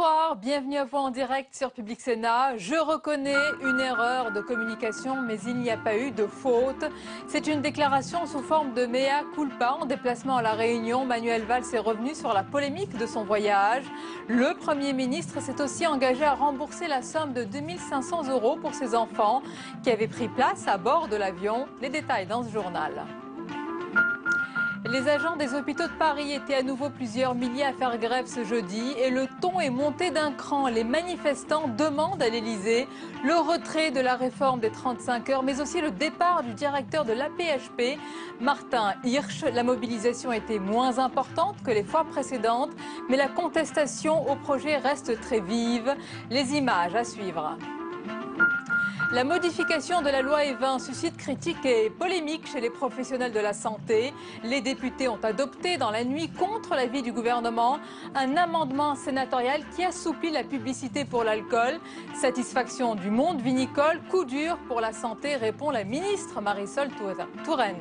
Bonsoir, bienvenue à vous en direct sur Public Sénat. Je reconnais une erreur de communication, mais il n'y a pas eu de faute. C'est une déclaration sous forme de mea culpa. En déplacement à La Réunion, Manuel Valls est revenu sur la polémique de son voyage. Le Premier ministre s'est aussi engagé à rembourser la somme de 2 500 € pour ses enfants qui avaient pris place à bord de l'avion. Les détails dans ce journal. Les agents des hôpitaux de Paris étaient à nouveau plusieurs milliers à faire grève ce jeudi et le ton est monté d'un cran. Les manifestants demandent à l'Élysée le retrait de la réforme des 35 heures, mais aussi le départ du directeur de l'AP-HP, Martin Hirsch. La mobilisation était moins importante que les fois précédentes, mais la contestation au projet reste très vive. Les images à suivre. La modification de la loi Evin suscite critiques et polémiques chez les professionnels de la santé. Les députés ont adopté dans la nuit, contre l'avis du gouvernement, un amendement sénatorial qui assouplit la publicité pour l'alcool. Satisfaction du monde vinicole, coup dur pour la santé, répond la ministre Marisol Touraine.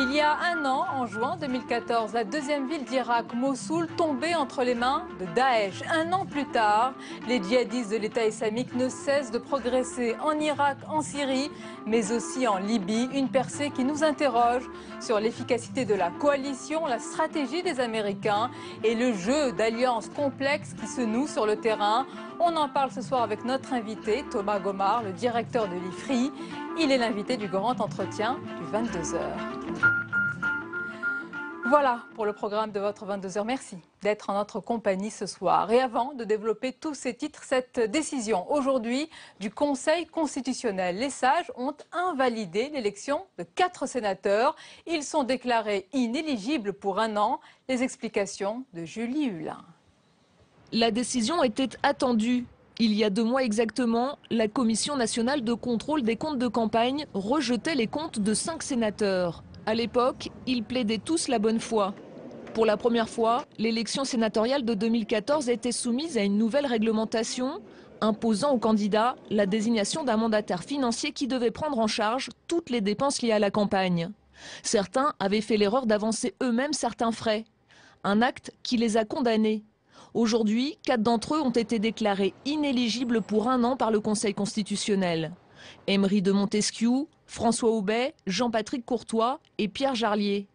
Il y a un an, en juin 2014, la deuxième ville d'Irak, Mossoul, tombait entre les mains de Daesh. Un an plus tard, les djihadistes de l'État islamique ne cessent de progresser en Irak, en Syrie, mais aussi en Libye. Une percée qui nous interroge sur l'efficacité de la coalition, la stratégie des Américains et le jeu d'alliances complexes qui se nouent sur le terrain. On en parle ce soir avec notre invité, Thomas Gomard, le directeur de l'IFRI. Il est l'invité du grand entretien du 22h. Voilà pour le programme de votre 22h. Merci d'être en notre compagnie ce soir. Et avant de développer tous ces titres, cette décision aujourd'hui du Conseil constitutionnel. Les sages ont invalidé l'élection de 4 sénateurs. Ils sont déclarés inéligibles pour un an. Les explications de Julie Hulin. La décision était attendue. Il y a 2 mois exactement, la Commission nationale de contrôle des comptes de campagne rejetait les comptes de 5 sénateurs. À l'époque, ils plaidaient tous la bonne foi. Pour la première fois, l'élection sénatoriale de 2014 était soumise à une nouvelle réglementation, imposant aux candidats la désignation d'un mandataire financier qui devait prendre en charge toutes les dépenses liées à la campagne. Certains avaient fait l'erreur d'avancer eux-mêmes certains frais. Un acte qui les a condamnés. Aujourd'hui, 4 d'entre eux ont été déclarés inéligibles pour un an par le Conseil constitutionnel. Emery de Montesquiou, François Aubet, Jean-Patrick Courtois et Pierre Jarlier.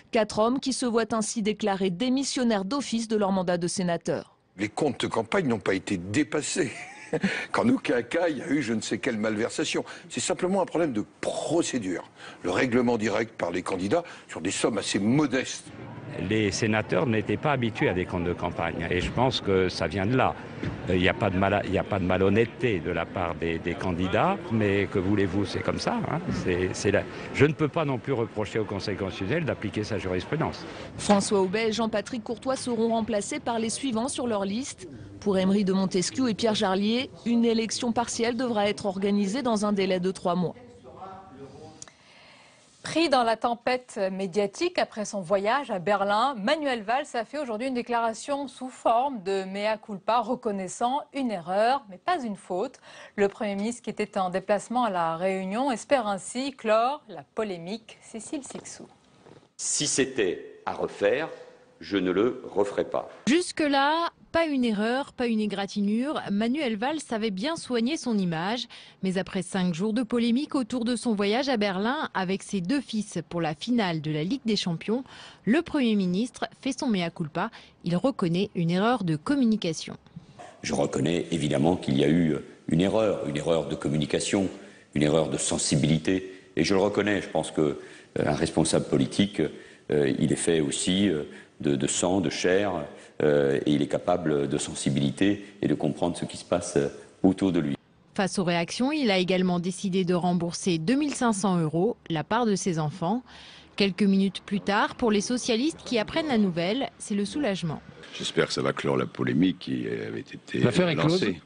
4 hommes qui se voient ainsi déclarés démissionnaires d'office de leur mandat de sénateur. Les comptes de campagne n'ont pas été dépassés. Qu'en aucun cas, il y a eu je ne sais quelle malversation. C'est simplement un problème de procédure. Le règlement direct par les candidats sur des sommes assez modestes. Les sénateurs n'étaient pas habitués à des comptes de campagne. Et je pense que ça vient de là. Il n'y a pas de malhonnêteté de la part des candidats, mais que voulez-vous, c'est comme ça. Hein. Je ne peux pas non plus reprocher au Conseil constitutionnel d'appliquer sa jurisprudence. François Aubet et Jean-Patrick Courtois seront remplacés par les suivants sur leur liste. Pour Emery de Montesquiou et Pierre Jarlier, une élection partielle devra être organisée dans un délai de 3 mois. Pris dans la tempête médiatique après son voyage à Berlin, Manuel Valls a fait aujourd'hui une déclaration sous forme de mea culpa, reconnaissant une erreur, mais pas une faute. Le Premier ministre, qui était en déplacement à La Réunion, espère ainsi clore la polémique. Cécile Sixou. Si c'était à refaire, je ne le referai pas. Jusque-là, pas une erreur, pas une égratignure. Manuel Valls savait bien soigner son image. Mais après 5 jours de polémique autour de son voyage à Berlin avec ses 2 fils pour la finale de la Ligue des Champions, le Premier ministre fait son mea culpa. Il reconnaît une erreur de communication. Je reconnais évidemment qu'il y a eu une erreur de communication, une erreur de sensibilité. Et je le reconnais, je pense qu'un responsable politique, il est fait aussi de sang, de chair, et il est capable de sensibilité et de comprendre ce qui se passe autour de lui. Face aux réactions, il a également décidé de rembourser 2 500 €, la part de ses enfants. Quelques minutes plus tard, pour les socialistes qui apprennent la nouvelle, c'est le soulagement. J'espère que ça va clore la polémique qui avait été L'affaire est close. lancée.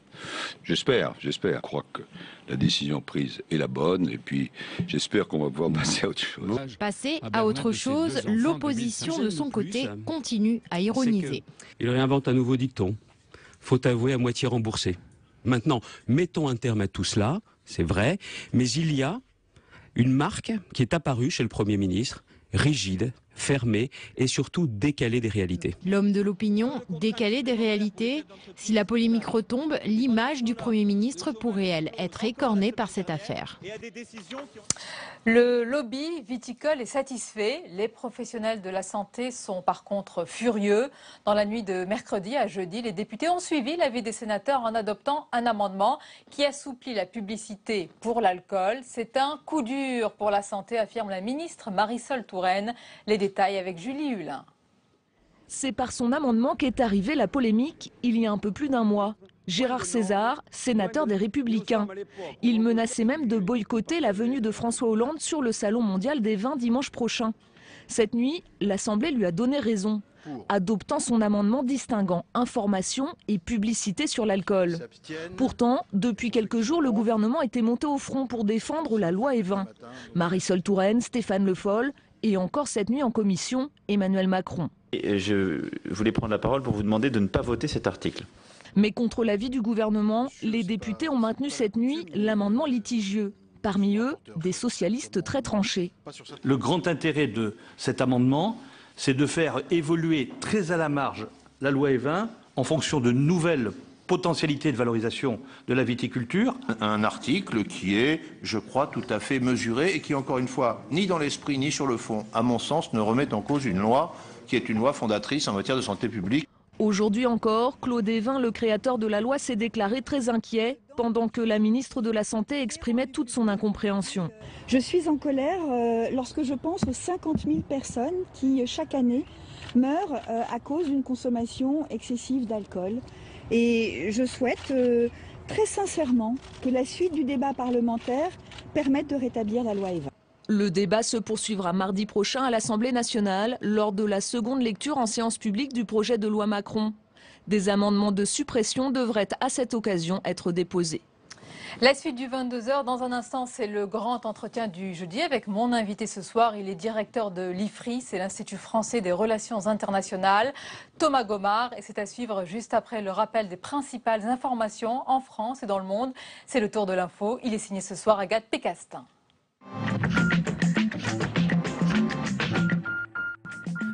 J'espère. Je crois que la décision prise est la bonne et puis j'espère qu'on va pouvoir passer à autre chose. Passer à autre chose, l'opposition de son côté continue à ironiser. Il réinvente un nouveau dicton. Faut avouer à moitié remboursé. Maintenant, mettons un terme à tout cela, c'est vrai, mais il y a une marque qui est apparue chez le Premier ministre, rigide, fermé et surtout décalé des réalités. L'homme de l'opinion, décalé des réalités. Si la polémique retombe, l'image du Premier ministre pourrait, elle, être écornée par cette affaire. Le lobby viticole est satisfait. Les professionnels de la santé sont par contre furieux. Dans la nuit de mercredi à jeudi, les députés ont suivi l'avis des sénateurs en adoptant un amendement qui assouplit la publicité pour l'alcool. C'est un coup dur pour la santé, affirme la ministre Marisol Touraine. Les détails avec Julie Hulin. C'est par son amendement qu'est arrivée la polémique il y a un peu plus d'un mois. Gérard César, sénateur des Républicains. Il menaçait même de boycotter la venue de François Hollande sur le Salon mondial des vins dimanche prochain. Cette nuit, l'Assemblée lui a donné raison, adoptant son amendement distinguant information et publicité sur l'alcool. Pourtant, depuis quelques jours, le gouvernement était monté au front pour défendre la loi Evin. Marisol Touraine, Stéphane Le Foll et encore cette nuit en commission, Emmanuel Macron. Je voulais prendre la parole pour vous demander de ne pas voter cet article. Mais contre l'avis du gouvernement, les députés ont maintenu cette nuit l'amendement litigieux. Parmi eux, des socialistes très tranchés. Le grand intérêt de cet amendement, c'est de faire évoluer très à la marge la loi Evin en fonction de nouvelles potentialités de valorisation de la viticulture. Un article qui est, je crois, tout à fait mesuré et qui, encore une fois, ni dans l'esprit ni sur le fond, à mon sens, ne remet en cause une loi qui est une loi fondatrice en matière de santé publique. Aujourd'hui encore, Claude Evin, le créateur de la loi, s'est déclaré très inquiet pendant que la ministre de la Santé exprimait toute son incompréhension. Je suis en colère lorsque je pense aux 50 000 personnes qui, chaque année, meurent à cause d'une consommation excessive d'alcool. Et je souhaite très sincèrement que la suite du débat parlementaire permette de rétablir la loi Evin. Le débat se poursuivra mardi prochain à l'Assemblée nationale lors de la seconde lecture en séance publique du projet de loi Macron. Des amendements de suppression devraient à cette occasion être déposés. La suite du 22h, dans un instant, c'est le grand entretien du jeudi avec mon invité ce soir. Il est directeur de l'IFRI, c'est l'Institut français des relations internationales, Thomas Gomard. Et c'est à suivre juste après le rappel des principales informations en France et dans le monde. C'est le tour de l'info. Il est signé ce soir Agathe Pécastin.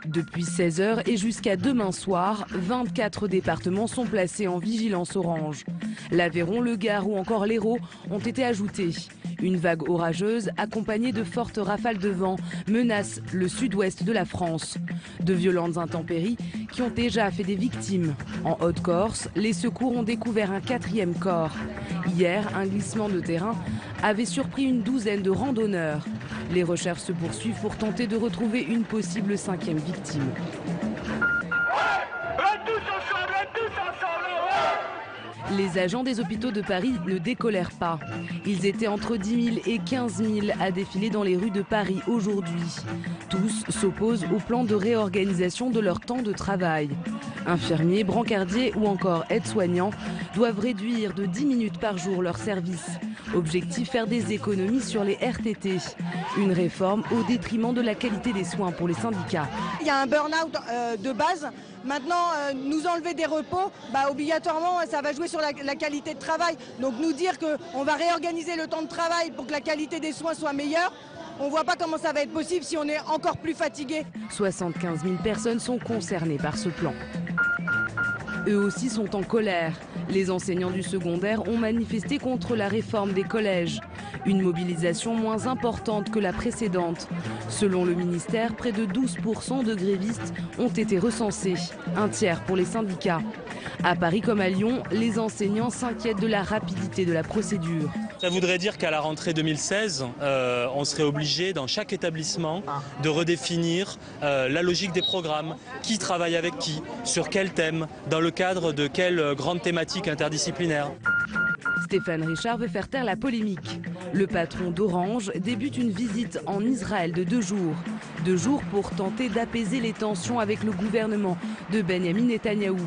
Depuis 16h et jusqu'à demain soir, 24 départements sont placés en vigilance orange. L'Aveyron, le Gard ou encore l'Hérault ont été ajoutés. Une vague orageuse accompagnée de fortes rafales de vent menace le sud-ouest de la France. De violentes intempéries qui ont déjà fait des victimes. En Haute-Corse, les secours ont découvert un 4e corps. Hier, un glissement de terrain avait surpris une douzaine de randonneurs. Les recherches se poursuivent pour tenter de retrouver une possible 5e victime. Les agents des hôpitaux de Paris ne décolèrent pas. Ils étaient entre 10 000 et 15 000 à défiler dans les rues de Paris aujourd'hui. Tous s'opposent au plan de réorganisation de leur temps de travail. Infirmiers, brancardiers ou encore aides-soignants doivent réduire de 10 minutes par jour leur service. Objectif, faire des économies sur les RTT. Une réforme au détriment de la qualité des soins pour les syndicats. Il y a un burn-out de base. Maintenant, nous enlever des repos, obligatoirement, ça va jouer sur la qualité de travail. Donc nous dire qu'on va réorganiser le temps de travail pour que la qualité des soins soit meilleure, on ne voit pas comment ça va être possible si on est encore plus fatigué. 75 000 personnes sont concernées par ce plan. Eux aussi sont en colère. Les enseignants du secondaire ont manifesté contre la réforme des collèges. Une mobilisation moins importante que la précédente. Selon le ministère, près de 12% de grévistes ont été recensés, un tiers pour les syndicats. À Paris comme à Lyon, les enseignants s'inquiètent de la rapidité de la procédure. Ça voudrait dire qu'à la rentrée 2016, on serait obligé dans chaque établissement de redéfinir la logique des programmes, qui travaille avec qui, sur quel thème, dans le cadre de quelle grande thématique interdisciplinaire. Stéphane Richard veut faire taire la polémique. Le patron d'Orange débute une visite en Israël de 2 jours. 2 jours pour tenter d'apaiser les tensions avec le gouvernement de Benyamin Netanyahou.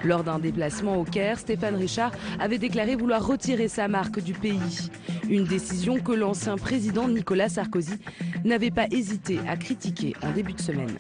Lors d'un déplacement au Caire, Stéphane Richard avait déclaré vouloir retirer sa marque du pays. Une décision que l'ancien président Nicolas Sarkozy n'avait pas hésité à critiquer en début de semaine.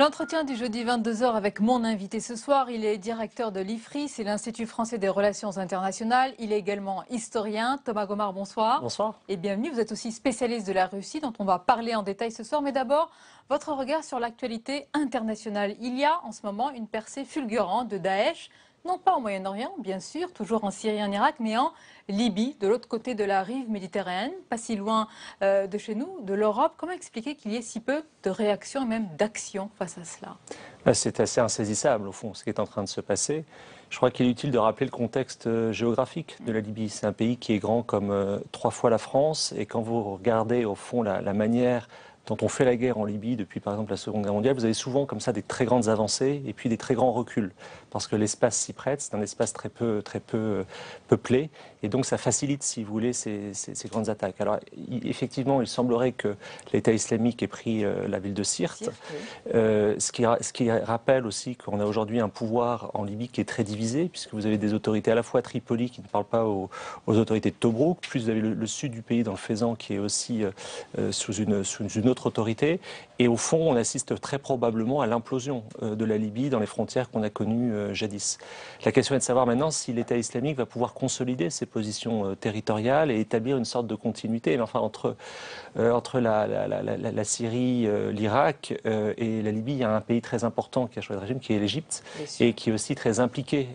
L'entretien du jeudi 22h avec mon invité ce soir, il est directeur de l'IFRI, c'est l'Institut français des relations internationales. Il est également historien. Thomas Gomard, bonsoir. Bonsoir. Et bienvenue. Vous êtes aussi spécialiste de la Russie, dont on va parler en détail ce soir. Mais d'abord, votre regard sur l'actualité internationale. Il y a en ce moment une percée fulgurante de Daesh, non pas au Moyen-Orient, bien sûr, toujours en Syrie et en Irak, mais en Libye, de l'autre côté de la rive méditerranéenne, pas si loin de chez nous, de l'Europe. Comment expliquer qu'il y ait si peu de réactions et même d'actions face à cela? C'est assez insaisissable, au fond, ce qui est en train de se passer. Je crois qu'il est utile de rappeler le contexte géographique de la Libye. C'est un pays qui est grand comme 3 fois la France. Et quand vous regardez, au fond, la manière dont on fait la guerre en Libye depuis, par exemple, la Seconde Guerre mondiale, vous avez souvent comme ça des très grandes avancées et puis des très grands reculs. Parce que l'espace s'y prête, c'est un espace très peu peuplé. Et donc ça facilite, si vous voulez, ces grandes attaques. Alors effectivement, il semblerait que l'État islamique ait pris la ville de Sirte. Ce qui rappelle aussi qu'on a aujourd'hui un pouvoir en Libye qui est très divisé, puisque vous avez des autorités à la fois à Tripoli qui ne parlent pas aux autorités de Tobrouk, plus vous avez le sud du pays dans le Fezzan qui est aussi sous une autre autorité. Et au fond, on assiste très probablement à l'implosion de la Libye dans les frontières qu'on a connues jadis. La question est de savoir maintenant si l'État islamique va pouvoir consolider ses positions territoriales et établir une sorte de continuité. Mais enfin, entre la Syrie, l'Irak et la Libye, il y a un pays très important qui a choisi le régime, qui est l'Égypte, et qui est aussi très impliqué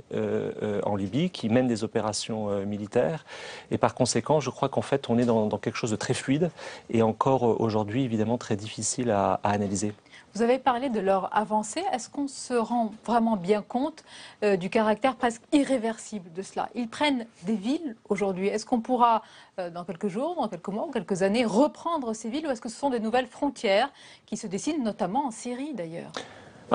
en Libye, qui mène des opérations militaires. Et par conséquent, je crois qu'en fait, on est dans quelque chose de très fluide et encore aujourd'hui, évidemment, très difficile à analyser. Vous avez parlé de leur avancée. Est-ce qu'on se rend vraiment bien compte du caractère presque irréversible de cela? Ils prennent des villes aujourd'hui. Est-ce qu'on pourra, dans quelques jours, dans quelques mois ou quelques années, reprendre ces villes, ou est-ce que ce sont des nouvelles frontières qui se dessinent, notamment en Syrie d'ailleurs?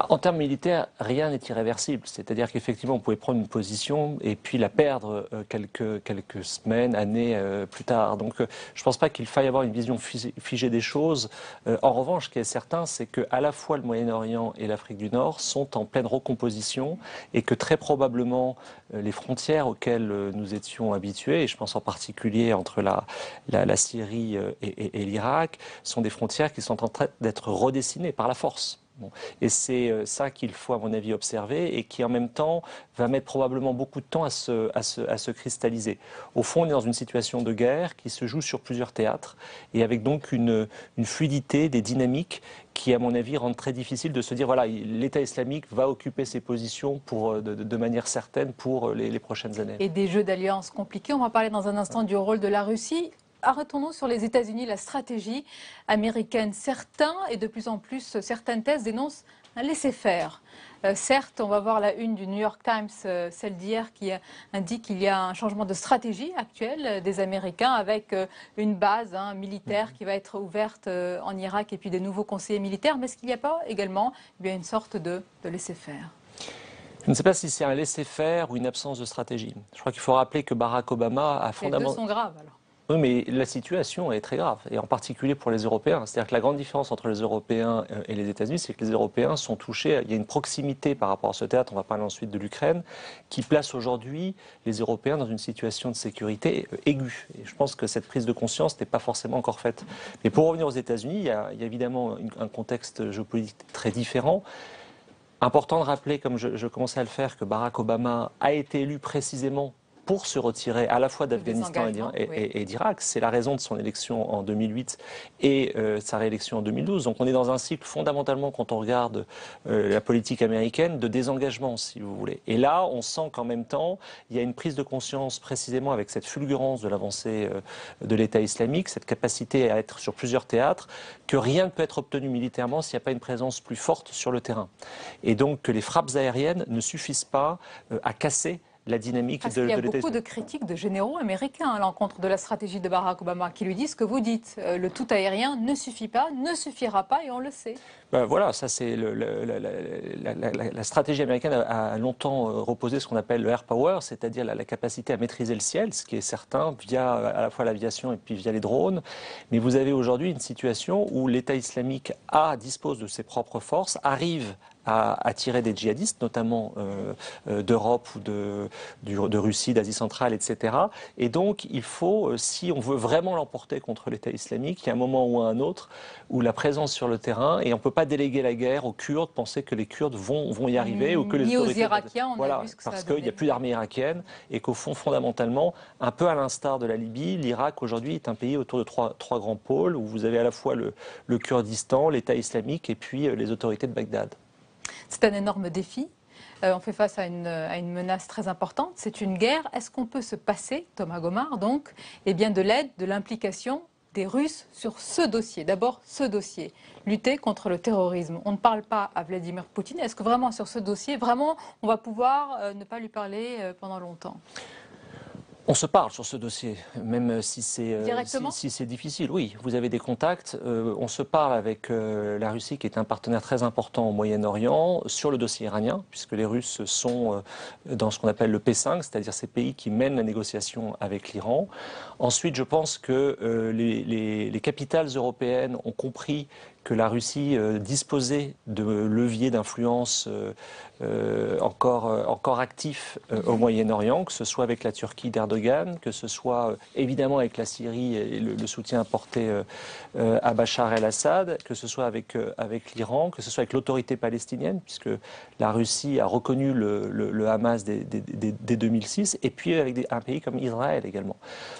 En termes militaires, rien n'est irréversible. C'est-à-dire qu'effectivement, on pouvait prendre une position et puis la perdre quelques semaines, années plus tard. Donc, je ne pense pas qu'il faille avoir une vision figée des choses. En revanche, ce qui est certain, c'est qu'à la fois le Moyen-Orient et l'Afrique du Nord sont en pleine recomposition et que très probablement les frontières auxquelles nous étions habitués, et je pense en particulier entre la Syrie et l'Irak, sont des frontières qui sont en train d'être redessinées par la force. Bon. Et c'est ça qu'il faut, à mon avis, observer et qui, en même temps, va mettre probablement beaucoup de temps à se cristalliser. Au fond, on est dans une situation de guerre qui se joue sur plusieurs théâtres et avec donc une fluidité des dynamiques qui, à mon avis, rend très difficile de se dire voilà, l'État islamique va occuper ses positions de manière certaine pour les prochaines années. Et des jeux d'alliance compliqués. On va parler dans un instant du rôle de la Russie. Arrêtons-nous sur les États-Unis, la stratégie américaine. Certains, et de plus en plus, certaines thèses dénoncent un laisser-faire. Certes, on va voir la une du New York Times, celle d'hier, qui indique qu'il y a un changement de stratégie actuelle des Américains avec une base militaire qui va être ouverte en Irak et puis des nouveaux conseillers militaires. Mais est-ce qu'il n'y a pas également une sorte de laisser-faire ? Je ne sais pas si c'est un laisser-faire ou une absence de stratégie. Je crois qu'il faut rappeler que Barack Obama a fondamentalement... Les deux sont graves alors. Oui, mais la situation est très grave, et en particulier pour les Européens. C'est-à-dire que la grande différence entre les Européens et les États-Unis, c'est que les Européens sont touchés. Il y a une proximité par rapport à ce théâtre, on va parler ensuite de l'Ukraine, qui place aujourd'hui les Européens dans une situation de sécurité aiguë. Et je pense que cette prise de conscience n'est pas forcément encore faite. Mais pour revenir aux États-Unis, il y a évidemment un contexte géopolitique très différent. Important de rappeler, comme je commençais à le faire, que Barack Obama a été élu précisément pour se retirer à la fois d'Afghanistan et d'Irak. C'est la raison de son élection en 2008 et sa réélection en 2012. Donc on est dans un cycle fondamentalement, quand on regarde la politique américaine, de désengagement, si vous voulez. Et là, on sent qu'en même temps, il y a une prise de conscience précisément avec cette fulgurance de l'avancée de l'État islamique, cette capacité à être sur plusieurs théâtres, que rien ne peut être obtenu militairement s'il n'y a pas une présence plus forte sur le terrain. Et donc que les frappes aériennes ne suffisent pas à casser la dynamique de l'État islamique. Il y a beaucoup de critiques de généraux américains à l'encontre de la stratégie de Barack Obama qui lui disent ce que vous dites. Le tout aérien ne suffit pas, ne suffira pas et on le sait. Voilà, ça c'est la stratégie américaine a longtemps reposé ce qu'on appelle le air power, c'est-à-dire la capacité à maîtriser le ciel, ce qui est certain via à la fois l'aviation et puis via les drones. Mais vous avez aujourd'hui une situation où l'État islamique dispose de ses propres forces, arrive à attirer des djihadistes, notamment d'Europe ou de Russie, d'Asie centrale, etc. Et donc, il faut, si on veut vraiment l'emporter contre l'État islamique, il y a un moment ou un autre où la présence sur le terrain, et on ne peut pas déléguer la guerre aux Kurdes, penser que les Kurdes vont y arriver, ou que les autorités... aux Irakiens, on voilà, a vu ce que ça a parce donné. qu'il n'y a plus d'armée irakienne, et qu'au fond, fondamentalement, un peu à l'instar de la Libye, l'Irak aujourd'hui est un pays autour de trois grands pôles, où vous avez à la fois le Kurdistan, l'État islamique, et puis les autorités de Bagdad. C'est un énorme défi. On fait face à une menace très importante. C'est une guerre. Est-ce qu'on peut se passer, Thomas Gomart, donc, de l'aide, de l'implication des Russes sur ce dossier? D'abord, ce dossier, lutter contre le terrorisme. On ne parle pas à Vladimir Poutine. Est-ce que vraiment sur ce dossier, on va pouvoir ne pas lui parler pendant longtemps? On se parle sur ce dossier, même si c'est difficile. Oui, vous avez des contacts. On se parle avec la Russie, qui est un partenaire très important au Moyen-Orient, sur le dossier iranien, puisque les Russes sont dans ce qu'on appelle le P5, c'est-à-dire ces pays qui mènent la négociation avec l'Iran. Ensuite, je pense que les capitales européennes ont compris que la Russie disposait de leviers d'influence encore actifs au Moyen-Orient, que ce soit avec la Turquie d'Erdogan, que ce soit évidemment avec la Syrie et le soutien apporté à Bachar el-Assad, que ce soit avec l'Iran, que ce soit avec l'autorité palestinienne, puisque la Russie a reconnu le Hamas dès 2006, et puis avec un pays comme Israël également.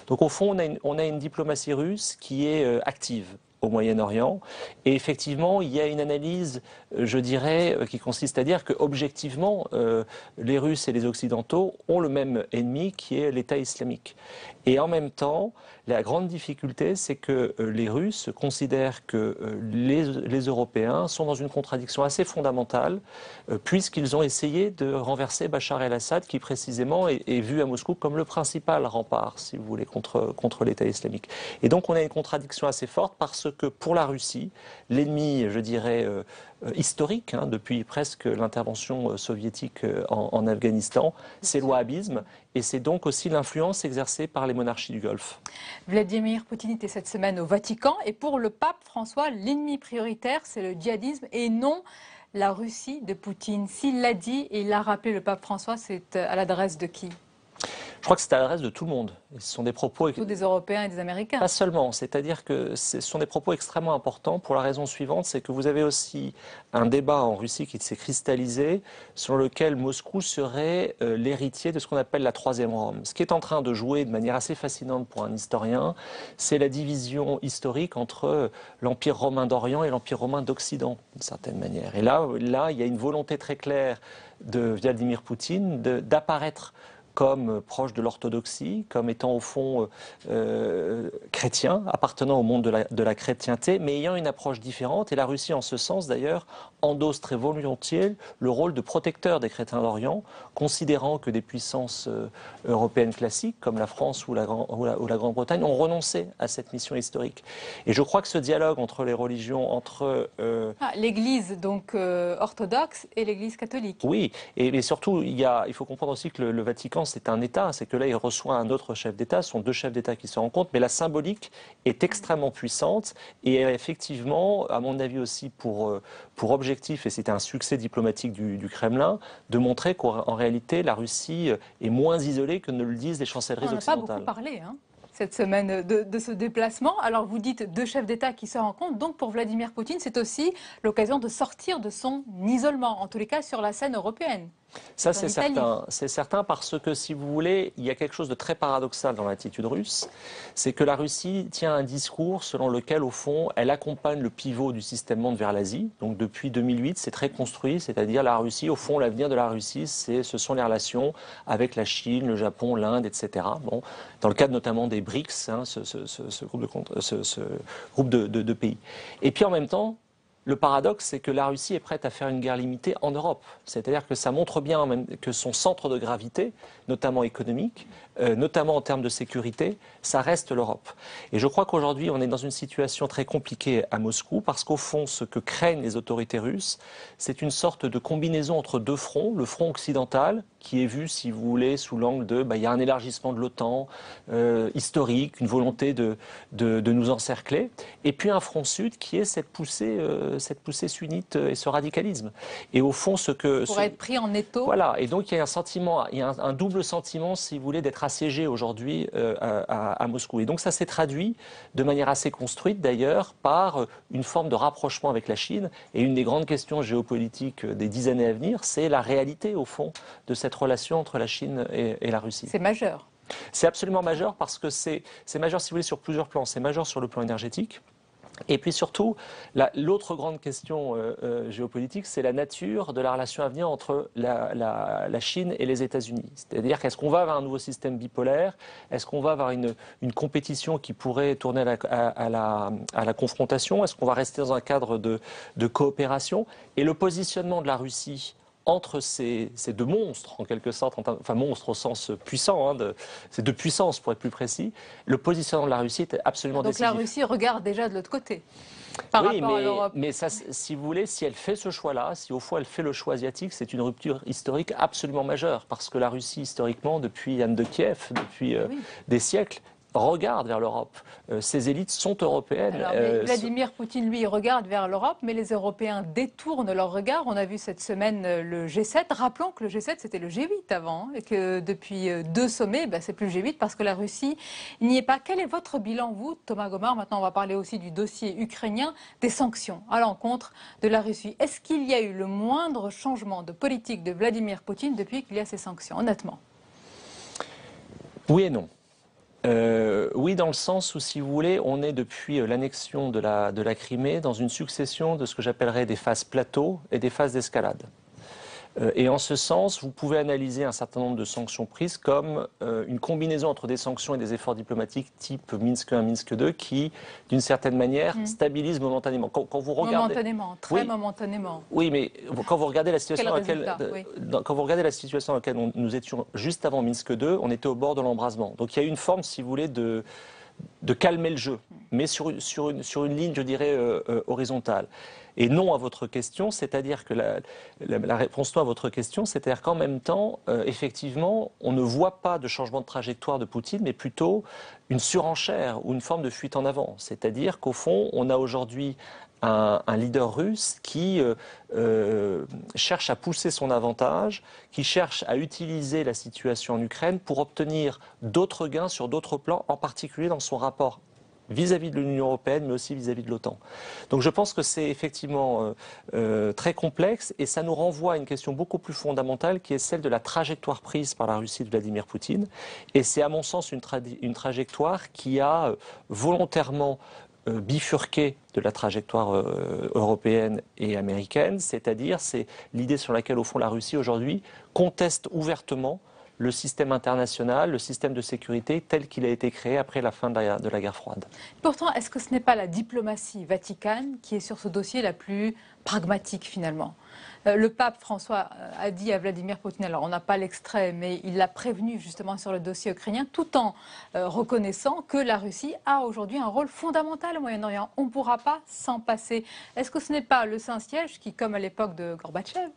Donc au fond, on a une diplomatie russe qui est active au Moyen-Orient. Et effectivement, il y a une analyse, je dirais, qui consiste à dire que objectivement, les Russes et les Occidentaux ont le même ennemi qui est l'État islamique. Et en même temps, la grande difficulté, c'est que les Russes considèrent que les Européens sont dans une contradiction assez fondamentale, puisqu'ils ont essayé de renverser Bachar el-Assad, qui précisément est vu à Moscou comme le principal rempart, si vous voulez, contre l'État islamique. Et donc on a une contradiction assez forte, parce que pour la Russie, l'ennemi, je dirais, historique, depuis presque l'intervention soviétique en Afghanistan, c'est le wahhabisme, et c'est donc aussi l'influence exercée par les monarchies du Golfe. Vladimir Poutine était cette semaine au Vatican, et pour le pape François, l'ennemi prioritaire, c'est le djihadisme et non la Russie de Poutine. S'il l'a dit et il l'a rappelé, le pape François, c'est à l'adresse de qui? Je crois que c'est à l'adresse de tout le monde. Ce sont des propos... Surtout des Européens et des Américains. Pas seulement. C'est-à-dire que ce sont des propos extrêmement importants pour la raison suivante, c'est que vous avez aussi un débat en Russie qui s'est cristallisé, selon lequel Moscou serait l'héritier de ce qu'on appelle la troisième Rome. Ce qui est en train de jouer de manière assez fascinante pour un historien, c'est la division historique entre l'Empire romain d'Orient et l'Empire romain d'Occident, d'une certaine manière. Et là, il y a une volonté très claire de Vladimir Poutine d'apparaître comme proche de l'orthodoxie, comme étant au fond chrétien, appartenant au monde de la chrétienté, mais ayant une approche différente. Et la Russie, en ce sens d'ailleurs, endosse très volontiers le rôle de protecteur des chrétiens d'Orient, considérant que des puissances européennes classiques, comme la France ou la Grande-Bretagne, ont renoncé à cette mission historique. Et je crois que ce dialogue entre les religions, entre... l'Église donc orthodoxe et l'Église catholique. Oui, et surtout, il faut comprendre aussi que le Vatican, c'est un État, c'est que là, il reçoit un autre chef d'État, ce sont deux chefs d'État qui se rencontrent, mais la symbolique est extrêmement puissante, et effectivement, à mon avis aussi, pour objectif, et c'était un succès diplomatique du Kremlin, de montrer qu'en réalité, la Russie est moins isolée que ne le disent les chancelleries occidentales. On n'a pas beaucoup parlé, cette semaine de ce déplacement. Alors vous dites deux chefs d'État qui se rencontrent, donc pour Vladimir Poutine, c'est aussi l'occasion de sortir de son isolement, en tous les cas sur la scène européenne. Ça, c'est certain. C'est certain parce que, si vous voulez, il y a quelque chose de très paradoxal dans l'attitude russe. C'est que la Russie tient un discours selon lequel, au fond, elle accompagne le pivot du système monde vers l'Asie. Donc, depuis 2008, c'est très construit. C'est-à-dire, la Russie, au fond, l'avenir de la Russie, ce sont les relations avec la Chine, le Japon, l'Inde, etc. Bon, dans le cadre notamment des BRICS, ce groupe de pays. Et puis, en même temps, le paradoxe, c'est que la Russie est prête à faire une guerre limitée en Europe. C'est-à-dire que ça montre bien même que son centre de gravité, notamment économique, notamment en termes de sécurité, ça reste l'Europe. Et je crois qu'aujourd'hui, on est dans une situation très compliquée à Moscou, parce qu'au fond, ce que craignent les autorités russes, c'est une sorte de combinaison entre deux fronts. Le front occidental, qui est vu, si vous voulez, sous l'angle de il y a un élargissement de l'OTAN historique, une volonté de nous encercler, et puis un front sud qui est cette poussée sunnite et ce radicalisme. Et au fond, pour être pris en étau. Voilà, et donc il y a un sentiment, il y a un double sentiment, si vous voulez, d'être assiégé aujourd'hui à Moscou. Et donc ça s'est traduit de manière assez construite d'ailleurs par une forme de rapprochement avec la Chine. Et une des grandes questions géopolitiques des 10 années à venir, c'est la réalité au fond de cette relation entre la Chine et la Russie. C'est majeur. C'est absolument majeur parce que c'est majeur, si vous voulez, sur plusieurs plans. C'est majeur sur le plan énergétique. Et puis surtout, l'autre grande question géopolitique, c'est la nature de la relation à venir entre la Chine et les États-Unis. C'est-à-dire qu'est-ce qu'on va vers un nouveau système bipolaire? Est-ce qu'on va vers une compétition qui pourrait tourner à la confrontation? Est-ce qu'on va rester dans un cadre de coopération? Et le positionnement de la Russie entre ces deux monstres, en quelque sorte, enfin monstres au sens puissant, ces deux puissances pour être plus précis, le positionnement de la Russie était absolument décisif. Donc la Russie regarde déjà de l'autre côté par rapport à l'Europe. Mais ça, si vous voulez, si elle fait ce choix-là, si au fond elle fait le choix asiatique, c'est une rupture historique absolument majeure, parce que la Russie, historiquement, depuis Yann de Kiev, depuis des siècles, regarde vers l'Europe. Ces élites sont européennes. Alors, Vladimir Poutine, lui, regarde vers l'Europe, mais les Européens détournent leur regard. On a vu cette semaine le G7. Rappelons que le G7, c'était le G8 avant, et que depuis 2 sommets, c'est plus le G8 parce que la Russie n'y est pas. Quel est votre bilan, vous, Thomas Gomard? Maintenant, on va parler aussi du dossier ukrainien, des sanctions à l'encontre de la Russie. Est-ce qu'il y a eu le moindre changement de politique de Vladimir Poutine depuis qu'il y a ces sanctions, honnêtement? Oui et non. Oui, dans le sens où, si vous voulez, on est depuis l'annexion de la Crimée dans une succession de ce que j'appellerais des phases plateau et des phases d'escalade. Et en ce sens, vous pouvez analyser un certain nombre de sanctions prises comme une combinaison entre des sanctions et des efforts diplomatiques type Minsk 1, Minsk 2 qui, d'une certaine manière, stabilisent momentanément. Quand vous regardez... Momentanément, très momentanément. Oui, mais quand vous regardez la situation dans laquelle nous étions juste avant Minsk 2, on était au bord de l'embrasement. Donc il y a eu une forme, si vous voulez, de calmer le jeu, mais sur une ligne, je dirais, horizontale. Et non à votre question, c'est-à-dire que la réponse non à votre question, c'est-à-dire qu'en même temps, effectivement, on ne voit pas de changement de trajectoire de Poutine, mais plutôt une surenchère ou une forme de fuite en avant. C'est-à-dire qu'au fond, on a aujourd'hui un leader russe qui cherche à pousser son avantage, qui cherche à utiliser la situation en Ukraine pour obtenir d'autres gains sur d'autres plans, en particulier dans son rapport vis-à-vis de l'Union européenne, mais aussi vis-à-vis de l'OTAN. Donc je pense que c'est effectivement très complexe et ça nous renvoie à une question beaucoup plus fondamentale qui est celle de la trajectoire prise par la Russie de Vladimir Poutine. Et c'est à mon sens une trajectoire qui a volontairement bifurqué de la trajectoire européenne et américaine, c'est-à-dire c'est l'idée sur laquelle au fond la Russie aujourd'hui conteste ouvertement le système international, le système de sécurité tel qu'il a été créé après la fin de la guerre froide. Pourtant, est-ce que ce n'est pas la diplomatie vaticane qui est sur ce dossier la plus pragmatique finalement? Le pape François a dit à Vladimir Poutine, alors on n'a pas l'extrait, mais il l'a prévenu justement sur le dossier ukrainien, tout en reconnaissant que la Russie a aujourd'hui un rôle fondamental au Moyen-Orient. On ne pourra pas s'en passer. Est-ce que ce n'est pas le Saint-Siège qui, comme à l'époque de Gorbatchev,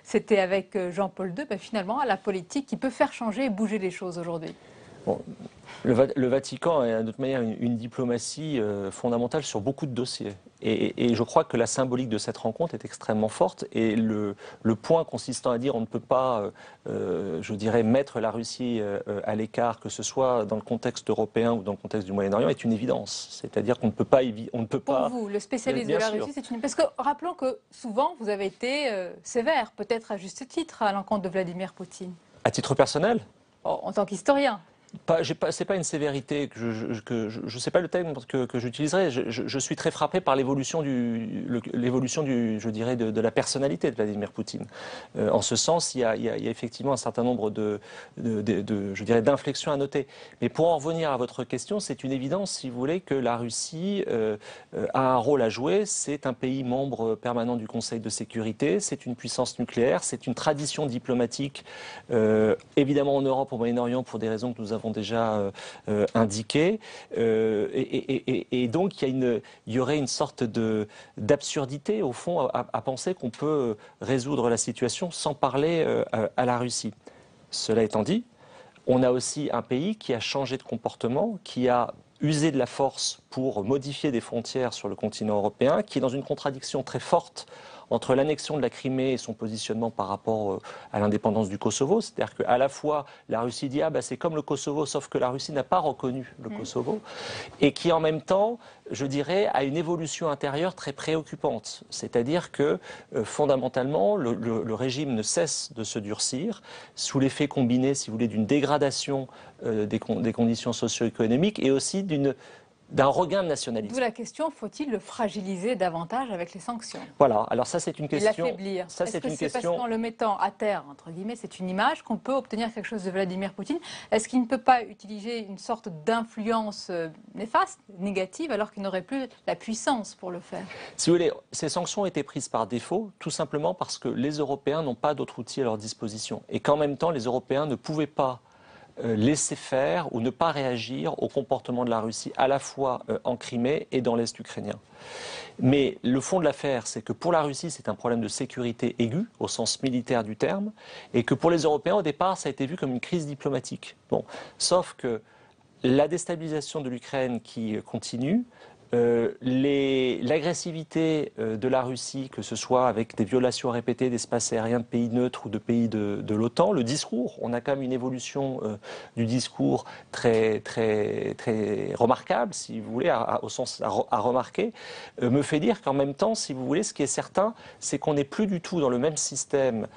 c'était avec Jean-Paul II, finalement, à la politique qui peut faire changer et bouger les choses aujourd'hui? Bon, le Vatican a de toute manière une diplomatie fondamentale sur beaucoup de dossiers. Et je crois que la symbolique de cette rencontre est extrêmement forte. Et le point consistant à dire on ne peut pas, je dirais, mettre la Russie à l'écart, que ce soit dans le contexte européen ou dans le contexte du Moyen-Orient, est une évidence. C'est-à-dire qu'on ne peut pas... Pour vous, le spécialiste de la Russie, c'est une... Parce que rappelons que souvent, vous avez été sévère, peut-être à juste titre, à l'encontre de Vladimir Poutine. À titre personnel ? En tant qu'historien. C'est pas une sévérité je sais pas le terme que j'utiliserai. Je suis très frappé par l'évolution je dirais, de la personnalité de Vladimir Poutine. En ce sens, il y a effectivement un certain nombre je dirais, d'inflexions à noter. Mais pour en revenir à votre question, c'est une évidence, si vous voulez, que la Russie a un rôle à jouer. C'est un pays membre permanent du Conseil de sécurité. C'est une puissance nucléaire. C'est une tradition diplomatique, évidemment en Europe, au Moyen-Orient, pour des raisons que nous avons déjà indiquées. Et donc, il y aurait une sorte d'absurdité, au fond, à penser qu'on peut résoudre la situation sans parler à la Russie. Cela étant dit, on a aussi un pays qui a changé de comportement, qui a usé de la force pour modifier des frontières sur le continent européen, qui est dans une contradiction très forte entre l'annexion de la Crimée et son positionnement par rapport à l'indépendance du Kosovo. C'est-à-dire qu'à la fois, la Russie dit « Ah, bah, c'est comme le Kosovo », sauf que la Russie n'a pas reconnu le Kosovo, et qui en même temps, je dirais, a une évolution intérieure très préoccupante. C'est-à-dire que, fondamentalement, le régime ne cesse de se durcir, sous l'effet combiné, si vous voulez, d'une dégradation des conditions socio-économiques et aussi d'un regain de nationalisme. D'où la question, faut-il le fragiliser davantage avec les sanctions? Voilà, alors ça c'est une question... L'affaiblir. Ça c'est une question... parce qu'en le mettant à terre, entre guillemets, c'est une image qu'on peut obtenir quelque chose de Vladimir Poutine? Est-ce qu'il ne peut pas utiliser une sorte d'influence néfaste, négative, alors qu'il n'aurait plus la puissance pour le faire? Si vous voulez, ces sanctions ont été prises par défaut, tout simplement parce que les Européens n'ont pas d'autres outils à leur disposition. Et qu'en même temps, les Européens ne pouvaient pas laisser faire ou ne pas réagir au comportement de la Russie, à la fois en Crimée et dans l'Est ukrainien. Mais le fond de l'affaire, c'est que pour la Russie, c'est un problème de sécurité aigu, au sens militaire du terme, et que pour les Européens, au départ, ça a été vu comme une crise diplomatique. Bon, sauf que la déstabilisation de l'Ukraine qui continue, l'agressivité de la Russie, que ce soit avec des violations répétées d'espaces aériens de pays neutres ou de pays de l'OTAN, le discours, on a quand même une évolution du discours très remarquable, si vous voulez, au sens à remarquer, me fait dire qu'en même temps, si vous voulez, ce qui est certain, c'est qu'on n'est plus du tout dans le même système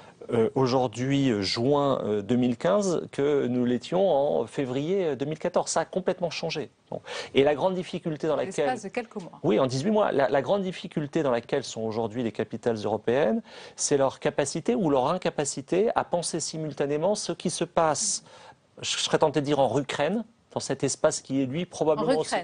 aujourd'hui, juin 2015, que nous l'étions en février 2014. Ça a complètement changé. Bon. Et la grande difficulté dans laquelle... l'espace de quelques mois. Oui, en 18 mois. La grande difficulté dans laquelle sont aujourd'hui les capitales européennes, c'est leur capacité ou leur incapacité à penser simultanément ce qui se passe, je serais tenté de dire en Ukraine, dans cet espace qui est lui probablement aussi,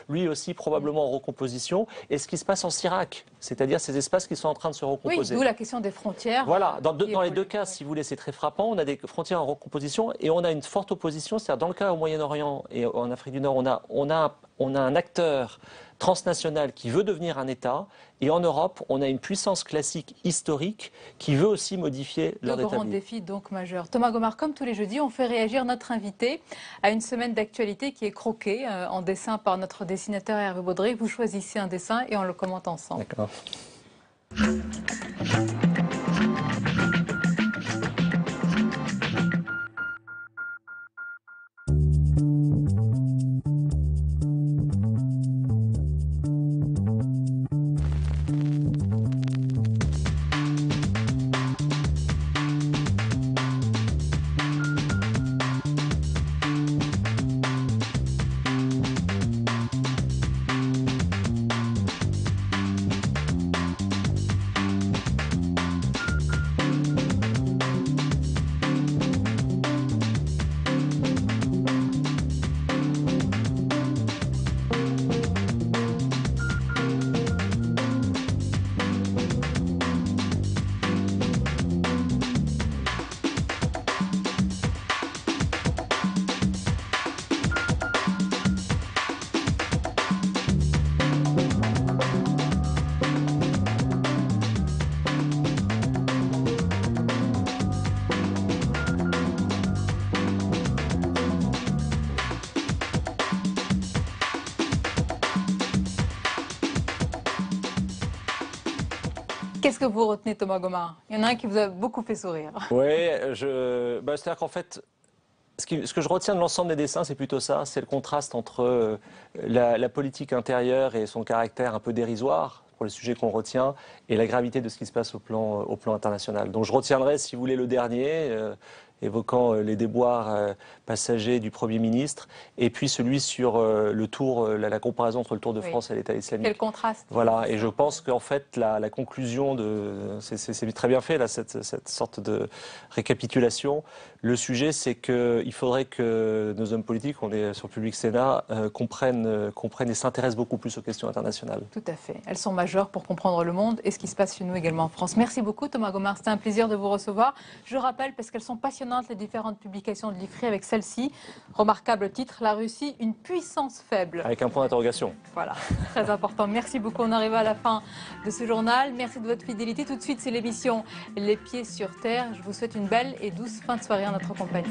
lui aussi probablement en recomposition, et ce qui se passe en Syrie, c'est-à-dire ces espaces qui sont en train de se recomposer. Oui, d'où la question des frontières. Voilà, dans les deux cas, si vous voulez, c'est très frappant. On a des frontières en recomposition et on a une forte opposition. C'est-à-dire dans le cas au Moyen-Orient et en Afrique du Nord, on a un acteur transnational qui veut devenir un État, et en Europe, on a une puissance classique historique qui veut aussi modifier leur état. Le grand défi donc majeur. Thomas Gomard, comme tous les jeudis, on fait réagir notre invité à une semaine d'actualité qui est croquée en dessin par notre dessinateur Hervé Baudry. Vous choisissez un dessin et on le commente ensemble. D'accord. Qu'est-ce que vous retenez, Thomas Gomard? Il y en a un qui vous a beaucoup fait sourire. Oui, c'est-à-dire qu'en fait, ce que je retiens de l'ensemble des dessins, c'est plutôt ça, c'est le contraste entre la politique intérieure et son caractère un peu dérisoire pour les sujets qu'on retient, et la gravité de ce qui se passe au plan international. Donc je retiendrai, si vous voulez, le dernier, évoquant les déboires passagers du Premier ministre, et puis celui sur le tour, la comparaison entre le Tour de France et l'État islamique. Quel contraste. Voilà, et je pense qu'en fait, la conclusion c'est très bien fait, là, cette sorte de récapitulation, Le sujet, c'est qu'il faudrait que nos hommes politiques, on est sur Public Sénat, comprennent et s'intéressent beaucoup plus aux questions internationales. Tout à fait. Elles sont majeures pour comprendre le monde et ce qui se passe chez nous également en France. Merci beaucoup Thomas Gomard, c'était un plaisir de vous recevoir. Je rappelle, parce qu'elles sont passionnantes, les différentes publications de l'IFRI avec celle-ci. Remarquable titre, La Russie, une puissance faible. Avec un point d'interrogation. Voilà, très important. Merci beaucoup. On arrive à la fin de ce journal. Merci de votre fidélité. Tout de suite, c'est l'émission Les Pieds sur Terre. Je vous souhaite une belle et douce fin de soirée en notre compagnie.